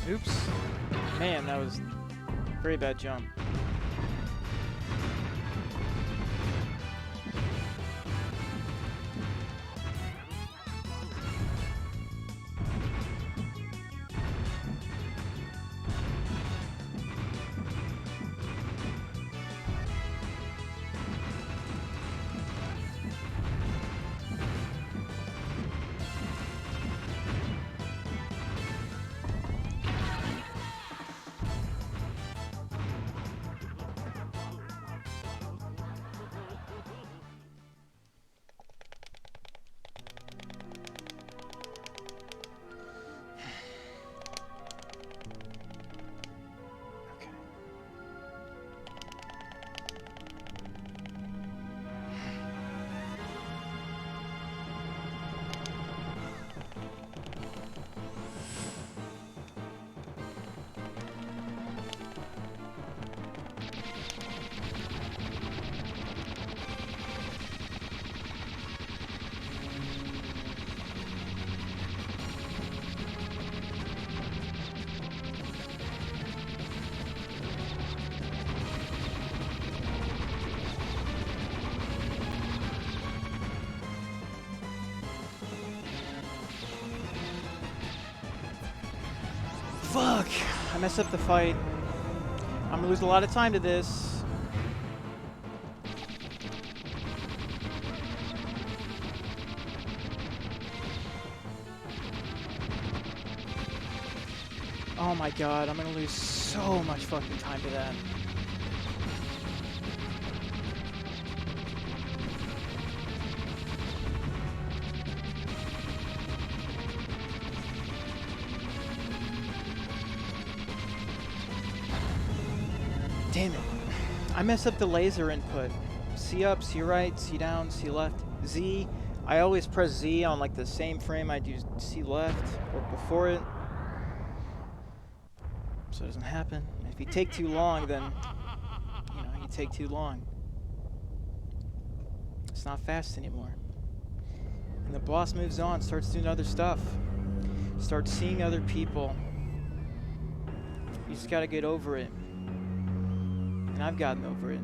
Oops. Man, that was a very bad jump. Fuck! I messed up the fight. I'm gonna lose a lot of time to this. Oh my god, I'm gonna lose so much fucking time to that. Damn it. I mess up the laser input. C up, C right, C down, C left. Z. I always press Z on like the same frame I do C left or before it. So it doesn't happen. If you take too long, then, you know, you take too long. It's not fast anymore. And the boss moves on, starts doing other stuff. Starts seeing other people. You just gotta get over it. And I've gotten over it.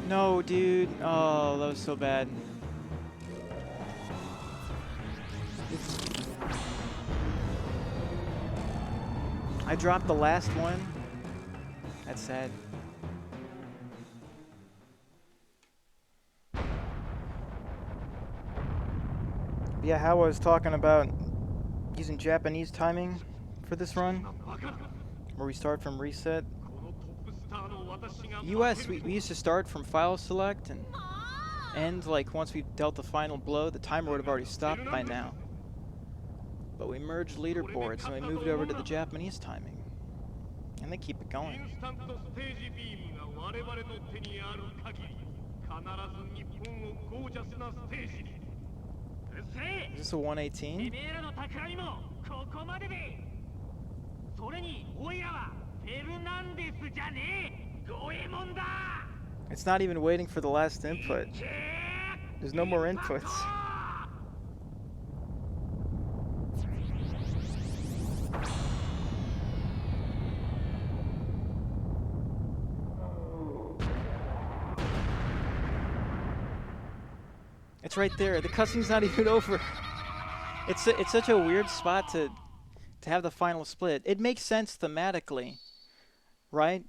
No, dude. Oh, that was so bad. I dropped the last one. That's sad. Yeah, how I was talking about using Japanese timing for this run, where we start from reset. US, we used to start from file select and end, like, once we dealt the final blow, the timer would have already stopped by now. But we merged leaderboards and we moved over to the Japanese timing. And they keep it going. Is this a 118? It's not even waiting for the last input. There's no more inputs. It's right there. The cutscene's not even over. It's such a weird spot to have the final split. It makes sense thematically, right?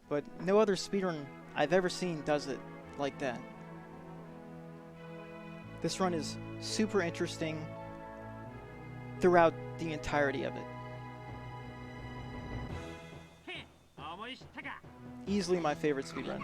But no other speedrun I've ever seen does it like that. This run is super interesting throughout the entirety of it. Easily my favorite speedrun.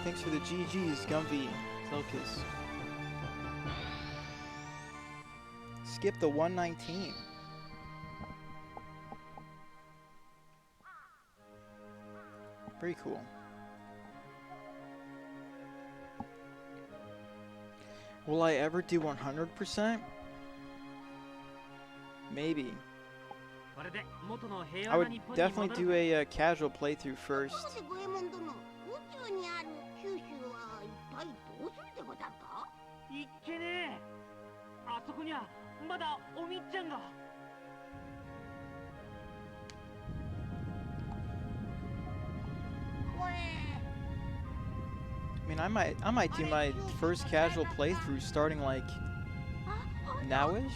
Thanks for the GGs, Gumby, Zelkis. Skip the 119. Very cool. Will I ever do 100%? Maybe. I would definitely do a casual playthrough first. I mean, I might do my first casual playthrough starting like nowish.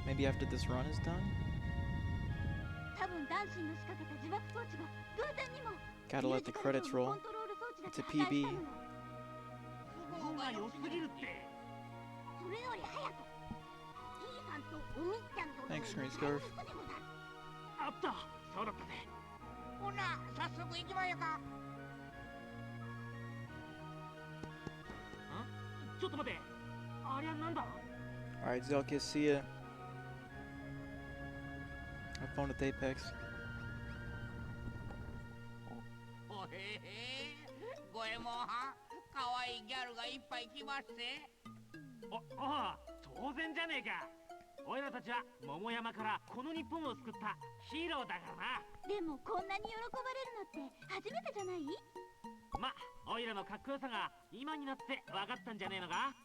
Maybe after this run is done. Gotta let the credits roll. It's a PB. Thanks, Green Scarf. Alright, Zelkis, see ya. Have fun with Apex. ギャルがいっぱい来ますぜ。ああ、当然じゃねえか。おいらたちは桃山からこの日本を救ったヒーローだからな。でもこんなに喜ばれるのって初めてじゃない？ま、おいらのかっこよさが今になって分かったんじゃねえのか。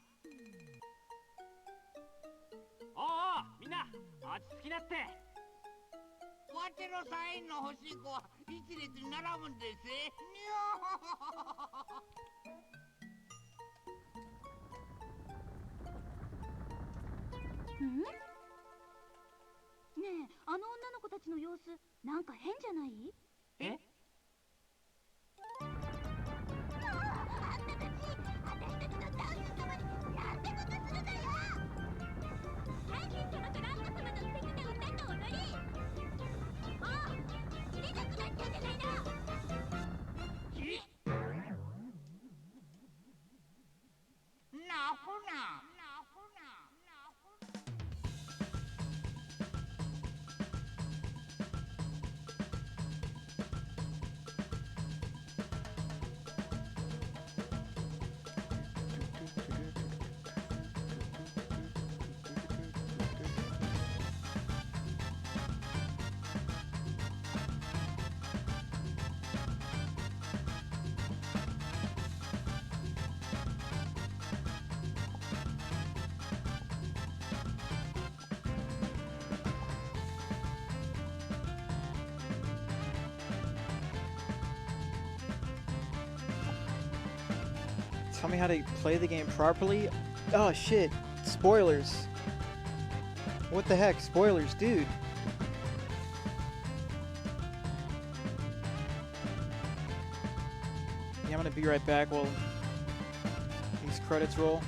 おうおう、みんな落ち着きなって。わてのサインの欲しい子は一列に並ぶんですぜ。ん？ねえ、あの女の子たちの様子なんか変じゃない？え？あんたたち、私たちのダンス様になんてことするのよ！大臣様とランコ様の素敵な歌と踊り！ああ、入れなくなっちゃうんじゃないの！なほな。Tell me how to play the game properly? Oh shit. Spoilers. What the heck? Spoilers, dude. Yeah, I'm gonna be right back while these credits roll.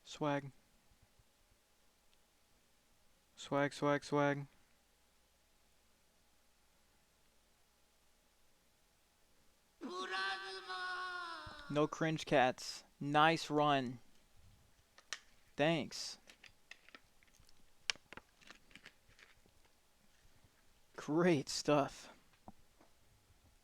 Swag. Swag, swag, swag. No cringe cats. Nice run. Thanks. Great stuff.